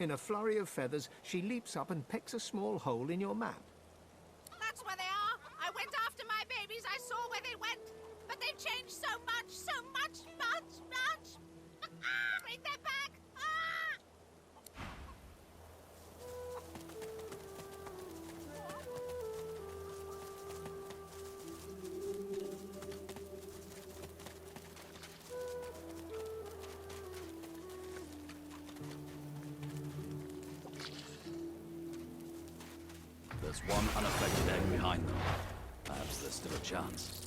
In a flurry of feathers, she leaps up and pecks a small hole in your map. That's where they are. I went after my babies. I saw where they went. But they've changed so much, so much, much, much. Bring them back. Ah! There's one unaffected egg behind them. Perhaps there's still a chance.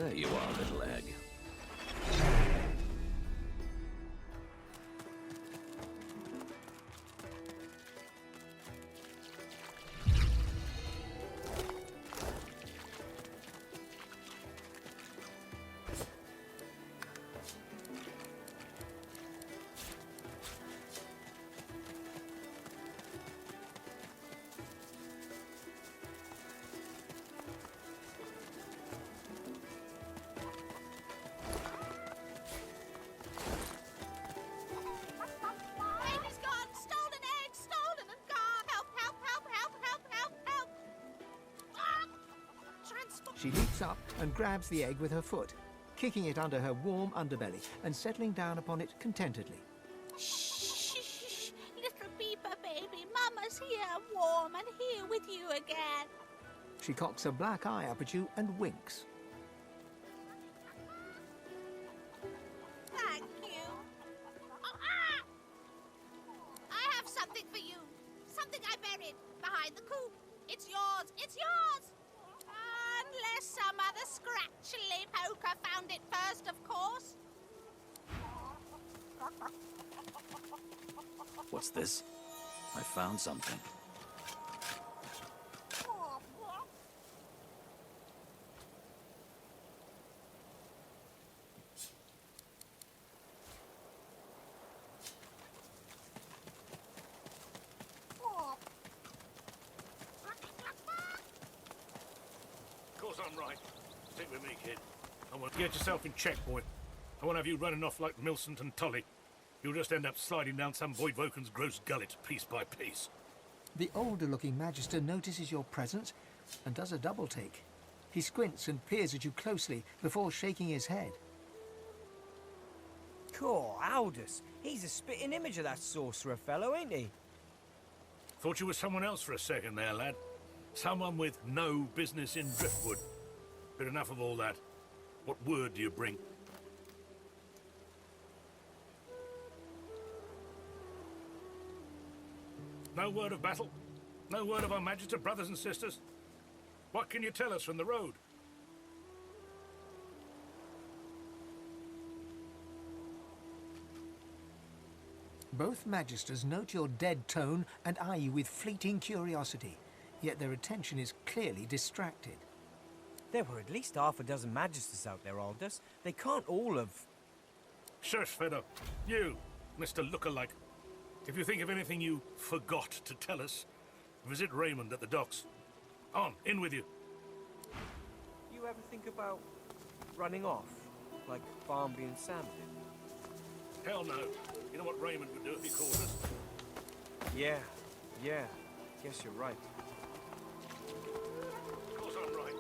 There you are, little egg. Baby's gone! Stolen egg! Stolen and gone! Help, help, help, help, help, help, help! Ah! Transform... She leaps up and grabs the egg with her foot, kicking it under her warm underbelly and settling down upon it contentedly. Shh! Little beaver baby, Mama's here, warm and here with you again. She cocks a black eye up at you and winks. Thank you. Oh, ah! I have something for you. Something I buried behind the coop. It's yours. It's yours. Unless some other scratchily poker found it first, of course. What's this? I found something. Of course I'm right. Stick with me, kid. I want to get yourself in check, boy. I won't have you running off like Millicent and Tully. You'll just end up sliding down some boy Voken's gross gullet, piece by piece. The older-looking Magister notices your presence and does a double-take. He squints and peers at you closely before shaking his head. Cool, Aldous. He's a spitting image of that sorcerer fellow, ain't he? Thought you were someone else for a second there, lad. Someone with no business in Driftwood. But enough of all that. What word do you bring? No word of battle? No word of our Magister brothers and sisters? What can you tell us from the road? Both Magisters note your dead tone and eye you with fleeting curiosity, yet their attention is clearly distracted. There were at least half a dozen Magisters out there, Aldous. They can't all have... Shush, Fedor. You, Mr. Lookalike. If you think of anything you forgot to tell us, visit Raymond at the docks. On, in with you. You ever think about running off, like Barnby and Sam did? Hell no. You know what Raymond would do if he caught us? Yeah. Guess you're right. Of course I'm right.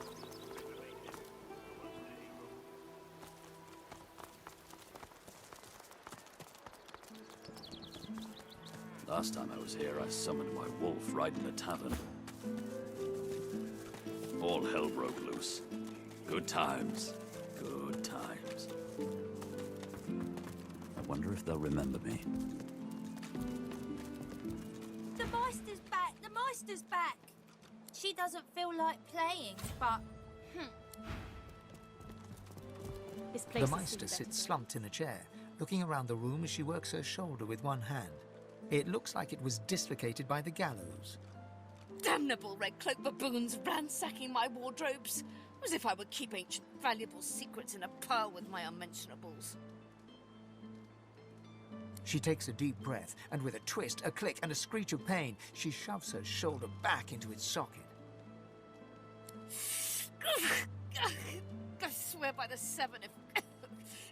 Last time I was here, I summoned my wolf right in the tavern. All hell broke loose. Good times. Good times. I wonder if they'll remember me. The Meister's back! The Meister's back! She doesn't feel like playing, but... This place The is Meister better. sits slumped in a chair, looking around the room as she works her shoulder with one hand. It looks like it was dislocated by the gallows. Damnable red cloak baboons ransacking my wardrobes, as if I would keep ancient valuable secrets in a pile with my unmentionables. She takes a deep breath, and with a twist, a click, and a screech of pain, she shoves her shoulder back into its socket. I swear by the seven,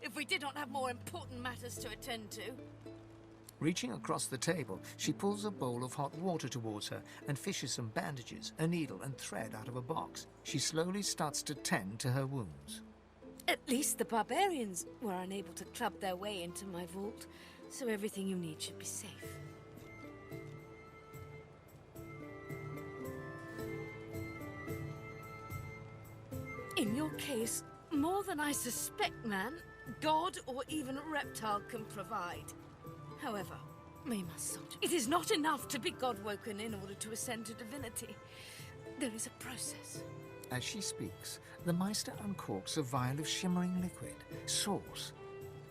if we did not have more important matters to attend to. Reaching across the table, she pulls a bowl of hot water towards her and fishes some bandages, a needle, and thread out of a box. She slowly starts to tend to her wounds. At least the barbarians were unable to club their way into my vault, so everything you need should be safe. In your case, more than I suspect, man, God or even a reptile can provide. However, we must soldier. It is not enough to be God-woken in order to ascend to divinity. There is a process. As she speaks, the Meister uncorks a vial of shimmering liquid, sauce.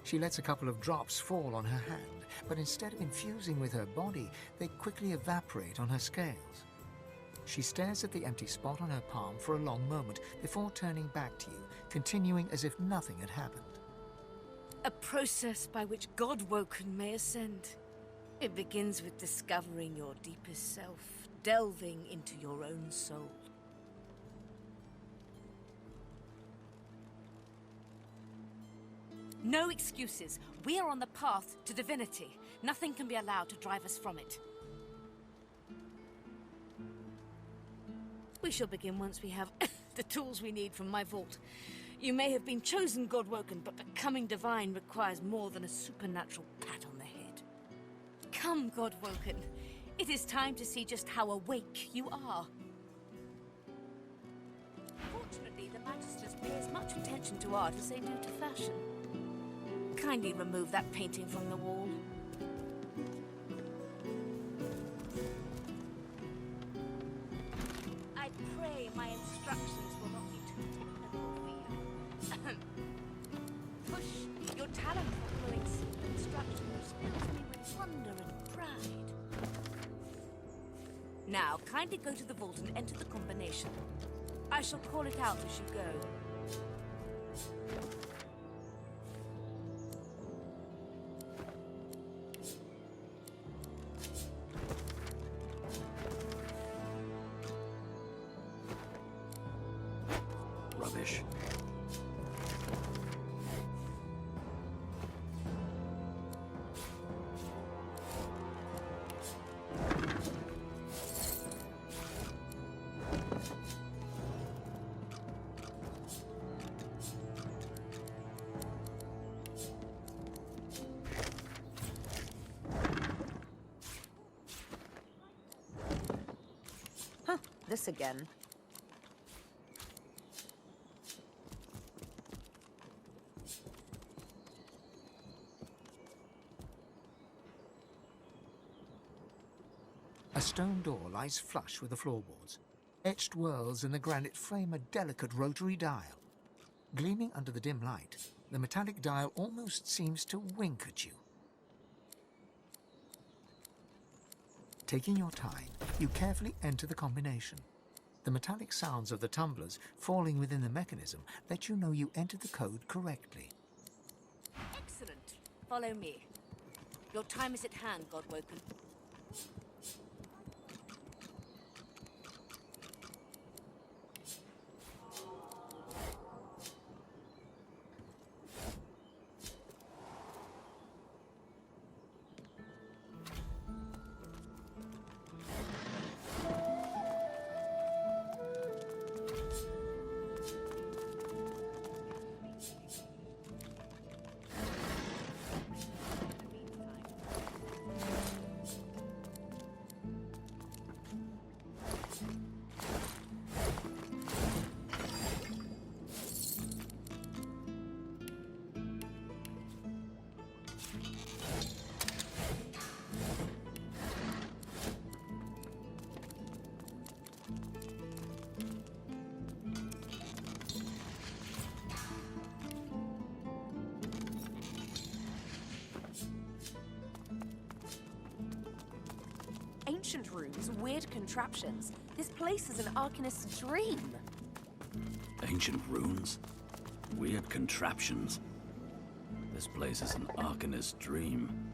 She lets a couple of drops fall on her hand, but instead of infusing with her body, they quickly evaporate on her scales. She stares at the empty spot on her palm for a long moment before turning back to you, continuing as if nothing had happened. A process by which God-woken may ascend. It begins with discovering your deepest self, delving into your own soul. No excuses. We are on the path to divinity. Nothing can be allowed to drive us from it. We shall begin once we have the tools we need from my vault. You may have been chosen God-woken, but becoming divine requires more than a supernatural pat on the head. Come, God-woken. It is time to see just how awake you are. Fortunately, the Magisters pay as much attention to art as they do to fashion. Kindly remove that painting from the wall. I pray my instructions will not be too technical for you. Push your talent for following simple instructions fills me with wonder and pride. Now, kindly go to the vault and enter the combination. I shall call it out as you go. Rubbish. This again. A stone door lies flush with the floorboards. Etched whorls in the granite frame a delicate rotary dial. Gleaming under the dim light, the metallic dial almost seems to wink at you. Taking your time, you carefully enter the combination. The metallic sounds of the tumblers falling within the mechanism let you know you entered the code correctly. Excellent. Follow me. Your time is at hand, God-woken. Ancient rooms, weird contraptions. This place is an Arcanist's dream. Ancient runes? Weird contraptions? This place is an Arcanist's dream.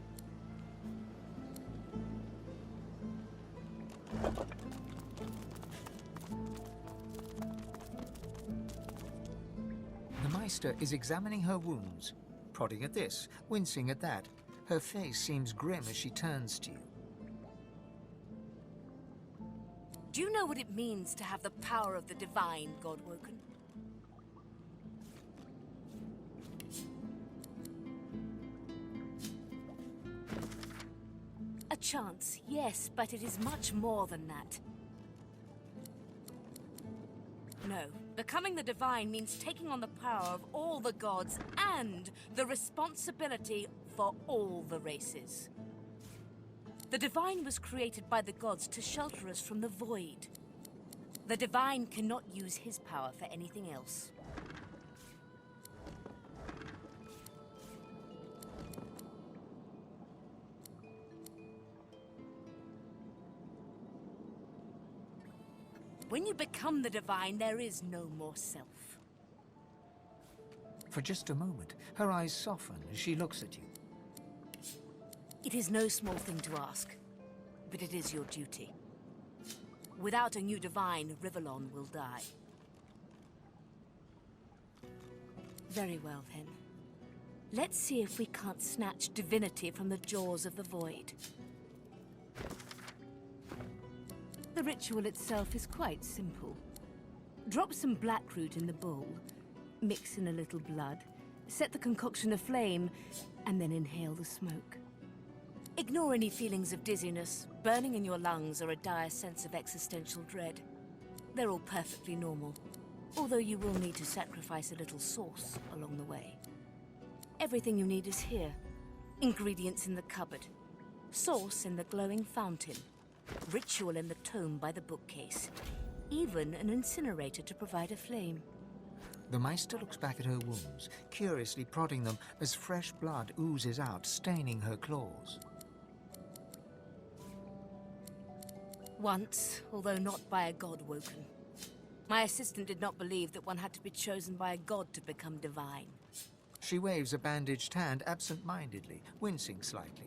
The Meister is examining her wounds, prodding at this, wincing at that. Her face seems grim as she turns to you. Do you know what it means to have the power of the divine, God-woken? A chance, yes, but it is much more than that. No, becoming the divine means taking on the power of all the gods and the responsibility for all the races. The divine was created by the gods to shelter us from the void. The divine cannot use his power for anything else. When you become the divine, there is no more self. For just a moment, her eyes soften as she looks at you. It is no small thing to ask, but it is your duty. Without a new divine, Rivellon will die. Very well, then. Let's see if we can't snatch divinity from the jaws of the void. The ritual itself is quite simple. Drop some blackroot in the bowl, mix in a little blood, set the concoction aflame, and then inhale the smoke. Ignore any feelings of dizziness, burning in your lungs, or a dire sense of existential dread. They're all perfectly normal, although you will need to sacrifice a little sauce along the way. Everything you need is here. Ingredients in the cupboard, sauce in the glowing fountain, ritual in the tome by the bookcase, even an incinerator to provide a flame. The Meister looks back at her wounds, curiously prodding them as fresh blood oozes out, staining her claws. Once, although not by a god woken. My assistant did not believe that one had to be chosen by a god to become divine. She waves a bandaged hand absent-mindedly, wincing slightly.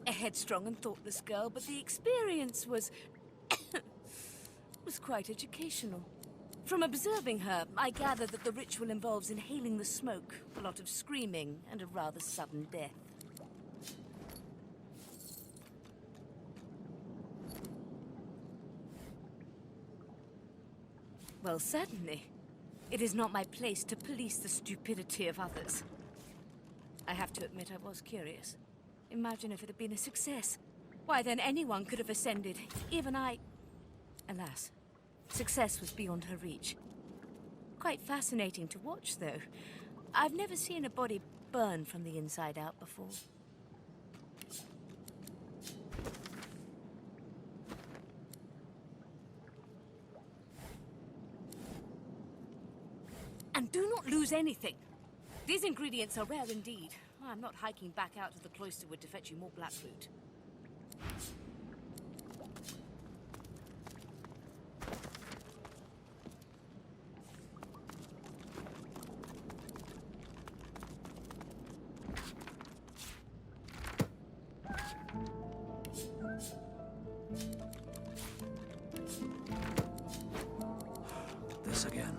A headstrong and thoughtless girl, but the experience was... was quite educational. From observing her, I gather that the ritual involves inhaling the smoke, a lot of screaming, and a rather sudden death. Well, certainly. It is not my place to police the stupidity of others. I have to admit I was curious. Imagine if it had been a success. Why, then anyone could have ascended, even I... Alas, success was beyond her reach. Quite fascinating to watch, though. I've never seen a body burn from the inside out before. And do not lose anything. These ingredients are rare indeed. I'm not hiking back out to the cloisterwood to fetch you more blackroot. This again.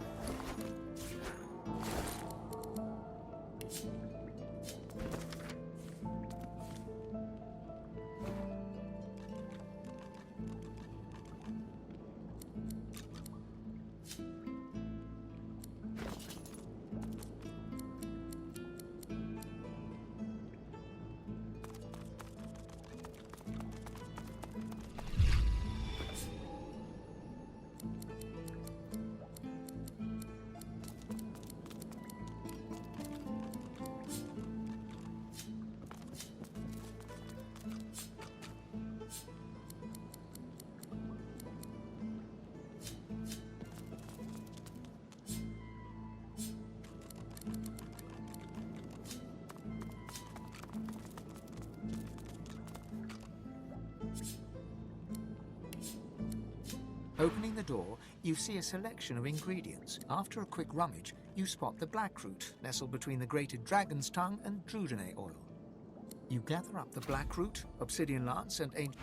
Opening the door, you see a selection of ingredients. After a quick rummage, you spot the blackroot, nestled between the grated dragon's tongue and drudene oil. You gather up the blackroot, obsidian lance, and ancient...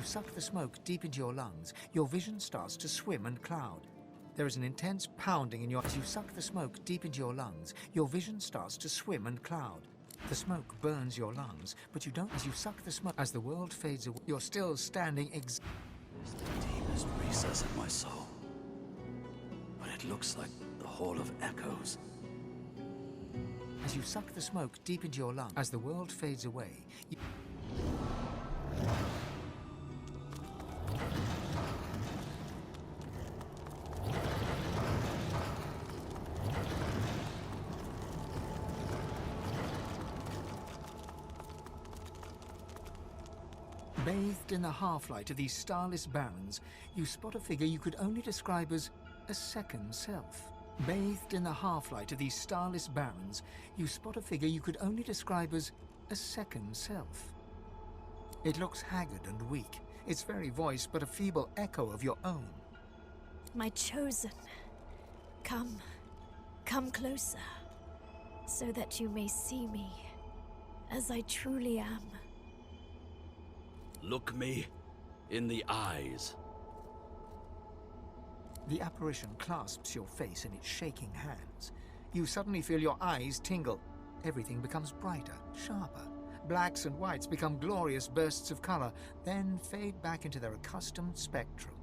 suck the smoke deep into your lungs, your vision starts to swim and cloud. There is an intense pounding in your... As you suck the smoke deep into your lungs, your vision starts to swim and cloud. The smoke burns your lungs, but you don't... As you suck the smoke... As the world fades away, you're still standing It's the deepest recess of my soul. But it looks like the Hall of Echoes. As you suck the smoke deep into your lungs, as the world fades away, you... Bathed in the half-light of these starless barrens, you spot a figure you could only describe as a second self. Bathed in the half-light of these starless barrens, you spot a figure you could only describe as a second self. It looks haggard and weak, its very voice but a feeble echo of your own. My chosen, come closer, so that you may see me as I truly am. Look me in the eyes. The apparition clasps your face in its shaking hands. You suddenly feel your eyes tingle. Everything becomes brighter, sharper. Blacks and whites become glorious bursts of color, then fade back into their accustomed spectrum.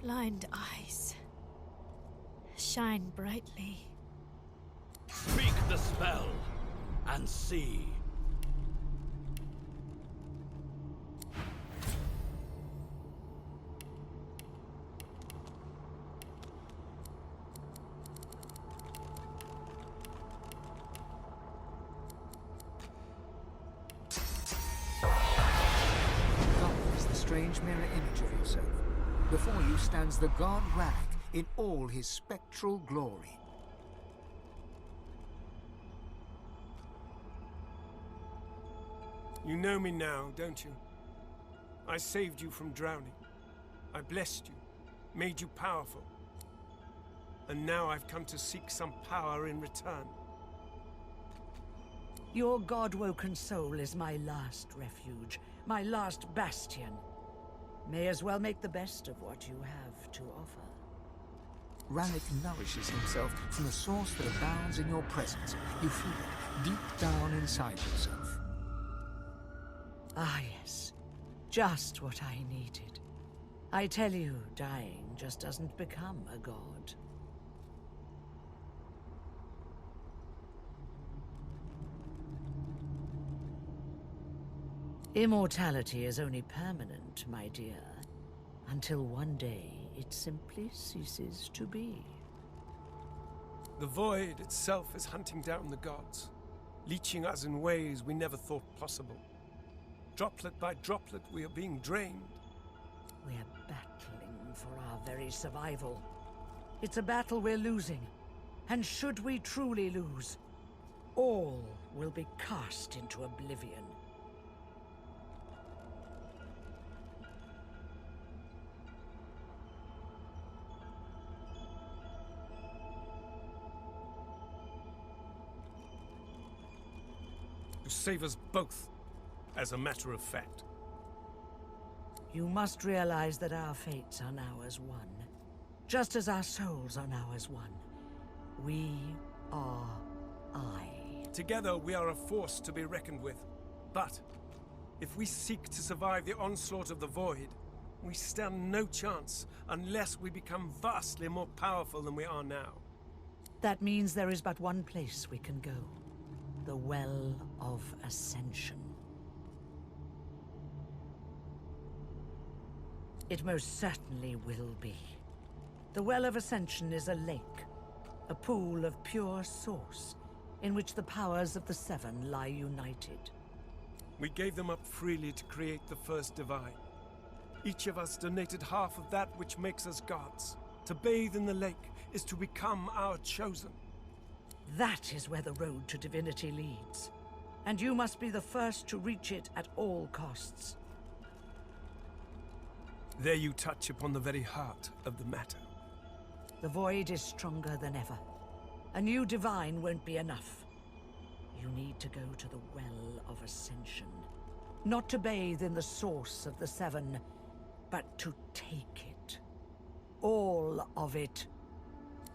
Blind eyes, shine brightly. Speak the spell and see. Strange mirror image of yourself. Before you stands the god Rag in all his spectral glory. You know me now, don't you? I saved you from drowning. I blessed you, made you powerful. And now I've come to seek some power in return. Your god-woken soul is my last refuge, my last bastion. May as well make the best of what you have to offer. Rannick nourishes himself from the source that abounds in your presence. You feel it deep down inside yourself. Ah, yes. Just what I needed. I tell you, dying just doesn't become a god. Immortality is only permanent, my dear, until one day it simply ceases to be. The void itself is hunting down the gods, leeching us in ways we never thought possible. Droplet by droplet, we are being drained. We're battling for our very survival. It's a battle we're losing, and should we truly lose, all will be cast into oblivion. To save us both, as a matter of fact. You must realize that our fates are now as one, just as our souls are now as one. We are I. Together we are a force to be reckoned with. But if we seek to survive the onslaught of the void, we stand no chance unless we become vastly more powerful than we are now. That means there is but one place we can go. The Well of Ascension. It most certainly will be. The Well of Ascension is a lake, a pool of pure source, in which the powers of the Seven lie united. We gave them up freely to create the first divine. Each of us donated half of that which makes us gods. To bathe in the lake is to become our chosen. That is where the road to divinity leads, and you must be the first to reach it at all costs. There you touch upon the very heart of the matter. The void is stronger than ever. A new divine won't be enough. You need to go to the Well of Ascension. Not to bathe in the source of the seven, but to take it. All of it.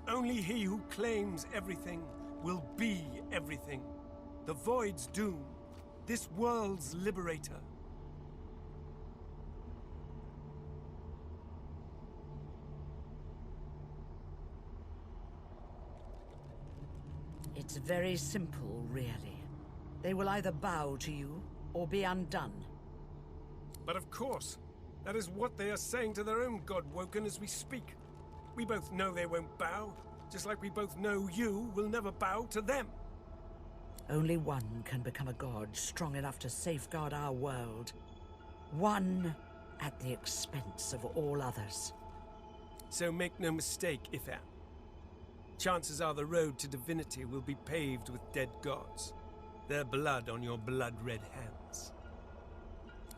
Only he who claims everything will be everything. The Void's doom, this world's liberator. It's very simple, really. They will either bow to you, or be undone. But of course, that is what they are saying to their own God-woken as we speak. We both know they won't bow, just like we both know you will never bow to them. Only one can become a god strong enough to safeguard our world. One at the expense of all others. So make no mistake, Ifan. Chances are the road to divinity will be paved with dead gods. Their blood on your blood-red hands.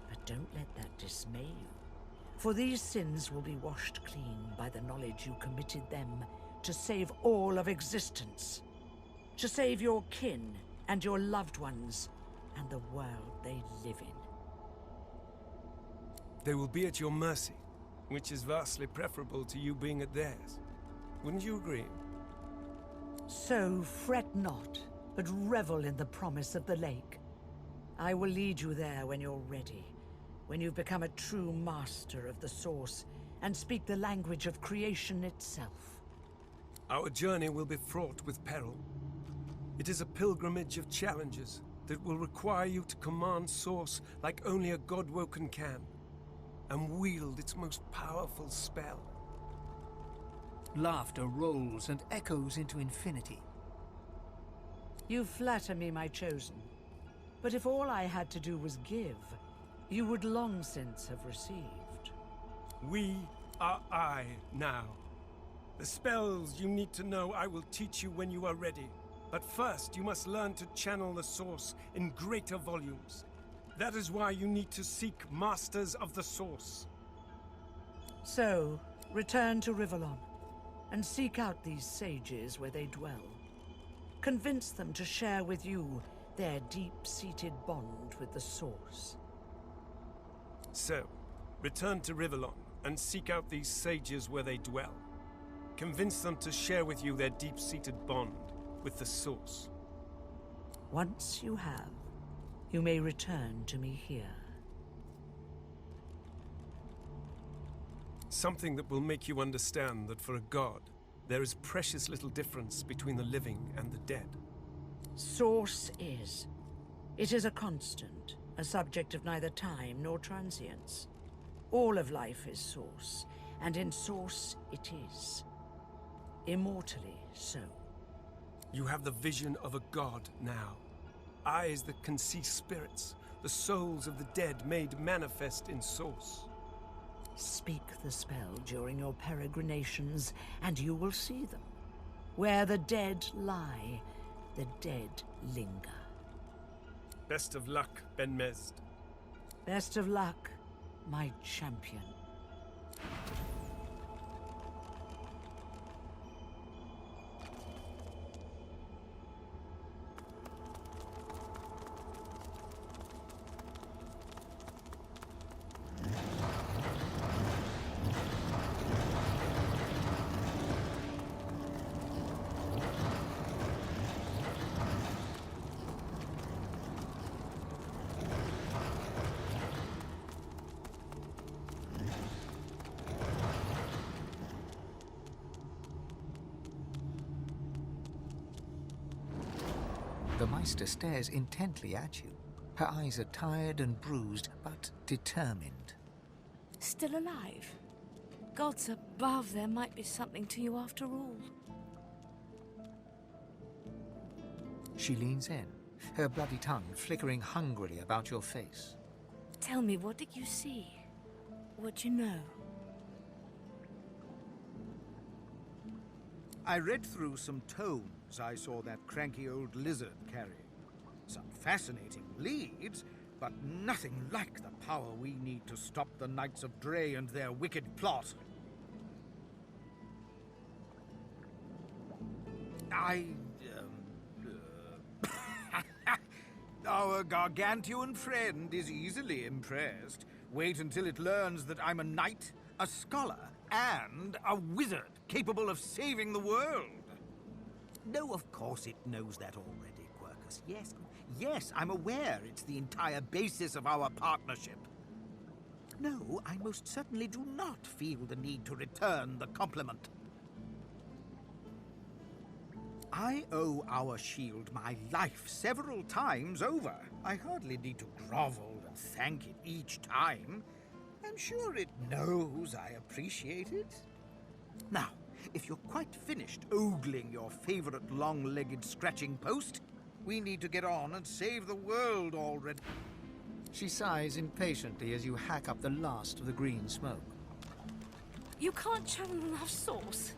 But don't let that dismay you. For these sins will be washed clean by the knowledge you committed them to save all of existence. To save your kin and your loved ones and the world they live in. They will be at your mercy, which is vastly preferable to you being at theirs. Wouldn't you agree? So fret not, but revel in the promise of the lake. I will lead you there when you're ready, when you've become a true master of the Source and speak the language of creation itself. Our journey will be fraught with peril. It is a pilgrimage of challenges that will require you to command Source like only a God-woken can, and wield its most powerful spell. Laughter rolls and echoes into infinity. You flatter me, my chosen. But if all I had to do was give, you would long since have received. We are I now. The spells you need to know I will teach you when you are ready. But first, you must learn to channel the Source in greater volumes. That is why you need to seek Masters of the Source. So, return to Rivellon, and seek out these sages where they dwell. Convince them to share with you their deep-seated bond with the Source. So, return to Rivellon, and seek out these sages where they dwell. Convince them to share with you their deep-seated bond with the Source. Once you have, you may return to me here. Something that will make you understand that for a god, there is precious little difference between the living and the dead. Source is. It is a constant, a subject of neither time nor transience. All of life is Source, and in Source it is. Immortally so. You have the vision of a god now. Eyes that can see spirits, the souls of the dead made manifest in Source. Speak the spell during your peregrinations, and you will see them. Where the dead lie, the dead linger. Best of luck, Ben Mezd. Best of luck, my champion. The Meister stares intently at you. Her eyes are tired and bruised, but determined. Still alive? Gods above, there might be something to you after all. She leans in, her bloody tongue flickering hungrily about your face. Tell me, what did you see? What you know? I read through some tomes I saw that cranky old lizard carrying. Some fascinating leads, but nothing like the power we need to stop the Knights of Dre and their wicked plot. Our gargantuan friend is easily impressed. Wait until it learns that I'm a knight, a scholar, and a wizard capable of saving the world. No, of course it knows that already, Quercus. Yes, I'm aware it's the entire basis of our partnership. No, I most certainly do not feel the need to return the compliment. I owe our shield my life several times over. I hardly need to grovel and thank it each time. I'm sure it knows I appreciate it. Now, if you're quite finished ogling your favorite long-legged scratching post, we need to get on and save the world already. She sighs impatiently as you hack up the last of the green smoke. You can't channel enough sauce?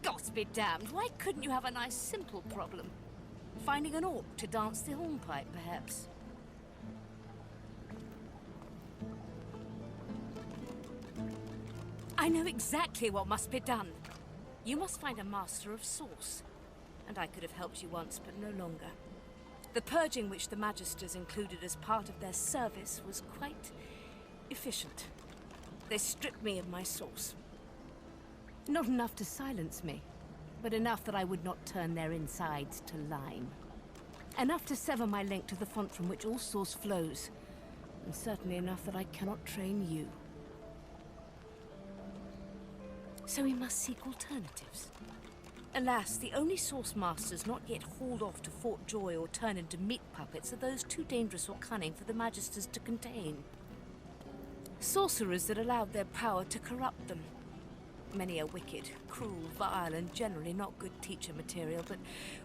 Gods be damned, why couldn't you have a nice simple problem? Finding an orc to dance the hornpipe, perhaps? I know exactly what must be done. You must find a master of sauce. And I could have helped you once, but no longer. The purging which the Magisters included as part of their service was quite efficient. They stripped me of my sauce. Not enough to silence me, but enough that I would not turn their insides to lime. Enough to sever my link to the font from which all source flows, and certainly enough that I cannot train you. So we must seek alternatives. Alas, the only source masters not yet hauled off to Fort Joy or turned into meat puppets are those too dangerous or cunning for the Magisters to contain. Sorcerers that allowed their power to corrupt them. Many are wicked, cruel, vile, and generally not good teacher material, but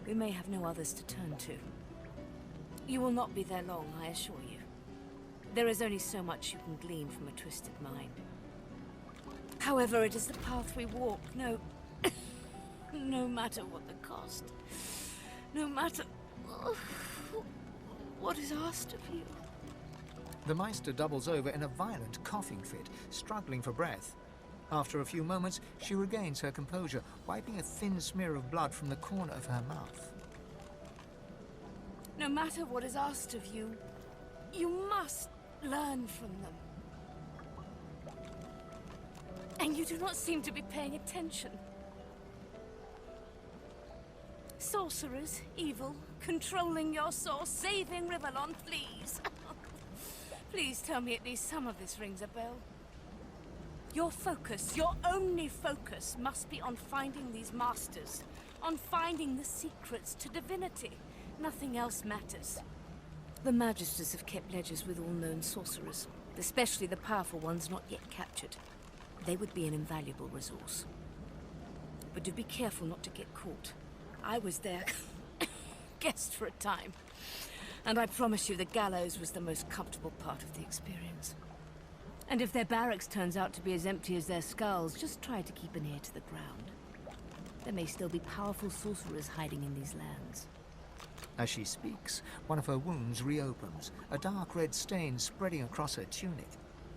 we may have no others to turn to. You will not be there long, I assure you. There is only so much you can glean from a twisted mind. However, it is the path we walk, no matter what the cost. No matter what is asked of you. The Meister doubles over in a violent coughing fit, struggling for breath. After a few moments, she regains her composure, wiping a thin smear of blood from the corner of her mouth. No matter what is asked of you, you must learn from them. And you do not seem to be paying attention. Sorcerers, evil, controlling your source, saving Rivellon, please. Please tell me at least some of this rings a bell. Your focus, your only focus, must be on finding these masters, on finding the secrets to divinity. Nothing else matters. The Magisters have kept ledgers with all known sorcerers, especially the powerful ones not yet captured. They would be an invaluable resource. But do be careful not to get caught. I was their guest for a time, and I promise you the gallows was the most comfortable part of the experience. And if their barracks turns out to be as empty as their skulls, just try to keep an ear to the ground. There may still be powerful sorcerers hiding in these lands. As she speaks, one of her wounds reopens, a dark red stain spreading across her tunic.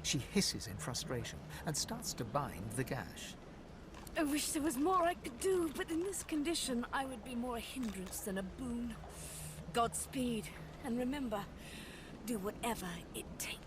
She hisses in frustration and starts to bind the gash. I wish there was more I could do, but in this condition, I would be more a hindrance than a boon. Godspeed, and remember, do whatever it takes.